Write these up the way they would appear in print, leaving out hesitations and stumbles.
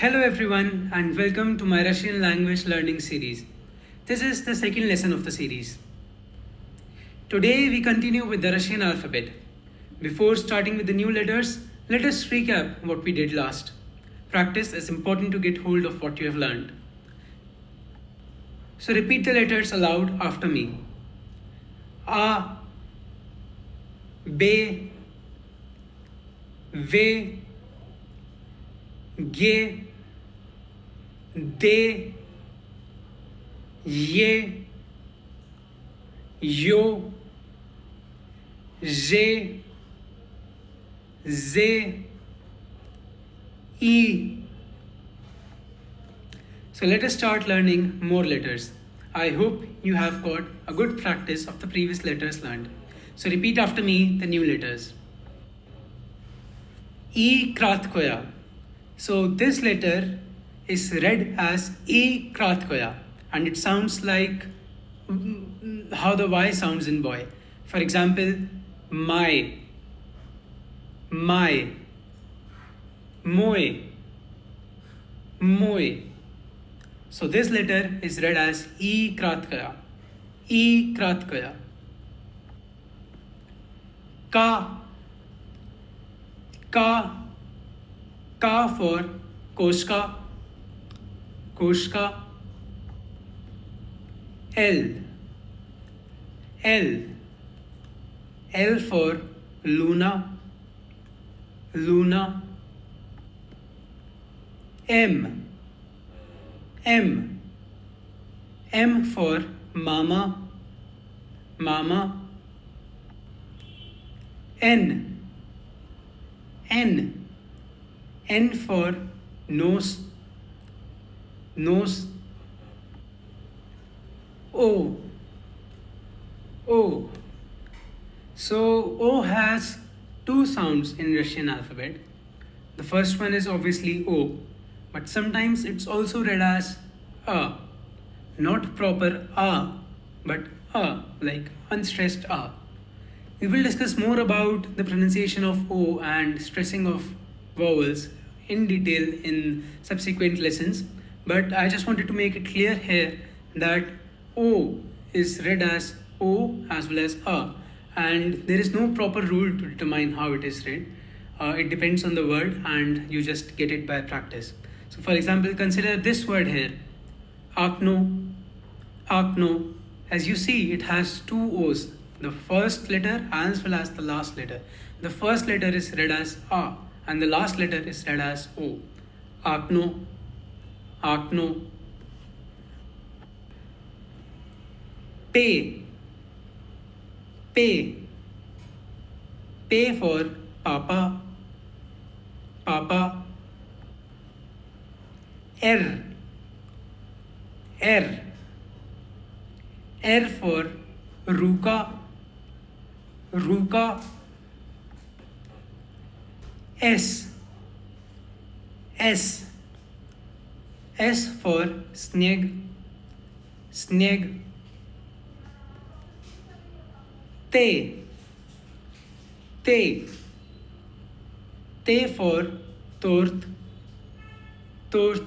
Hello everyone and welcome to my Russian language learning series. This is the second lesson of the series. Today we continue with the Russian alphabet. Before starting with the new letters, let us recap what we did last. Practice is important to get hold of what you have learned. So repeat the letters aloud after me. A, B, V, G, D, Ye, Yo, J, Z, E. So let us start learning more letters. I hope you have got a good practice of the previous letters learned. So repeat after me the new letters. E Kratkoya. So this letter is read as E Kratkoya and it sounds like how the Y sounds in boy. For example, my, moy, moy. So this letter is read as E Kratkaya. E Kratkaya. Ka. Ka. Ka for Koshka. Koshka. L. L. L for Luna. Luna. M. M. M for Mama. Mama. N. N. N for nose. Nose. O. O. So O has two sounds in Russian alphabet. The first one is obviously O, but sometimes it's also read as A. Not proper A, but A, like unstressed A. We will discuss more about the pronunciation of O and stressing of vowels in detail in subsequent lessons, but I just wanted to make it clear here that O is read as O as well as A, and there is no proper rule to determine how it is read. It depends on the word and you just get it by practice. So for example, consider this word here, Akno. Akno. As you see, it has two O's, the first letter as well as the last letter. The first letter is read as A and the last letter is read as O. Akno. Akno. Pay. Pay. Pay for Papa. Papa. R. R. R for Ruka. Ruka. S. S. S for Sneg. Sneg. Te. Te. Te for Tort. Tort.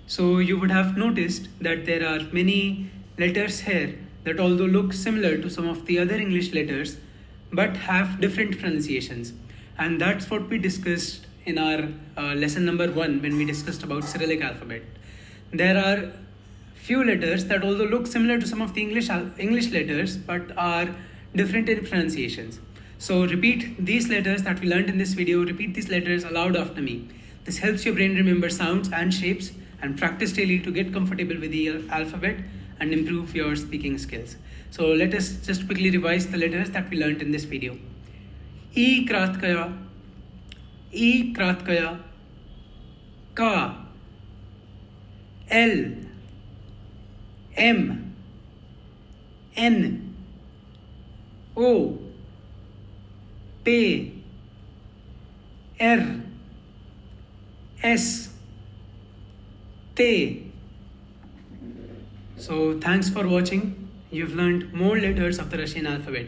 So you would have noticed that there are many letters here that although look similar to some of the other English letters but have different pronunciations, and that's what we discussed in our lesson number 1 when we discussed about Cyrillic alphabet. There are few letters that although look similar to some of the English letters but are different in pronunciations. So repeat these letters that we learned in this video, repeat these letters aloud after me. This helps your brain remember sounds and shapes and practice daily to get comfortable with the alphabet and improve your speaking skills. So let us just quickly revise the letters that we learned in this video. E Kratkaya, E Kratkaya, Ka, L, M, N, O, P, R, S, T. So thanks for watching. You've learned more letters of the Russian alphabet.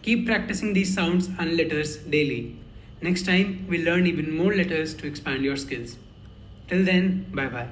Keep practicing these sounds and letters daily. Next time, we'll learn even more letters to expand your skills. Till then, bye bye.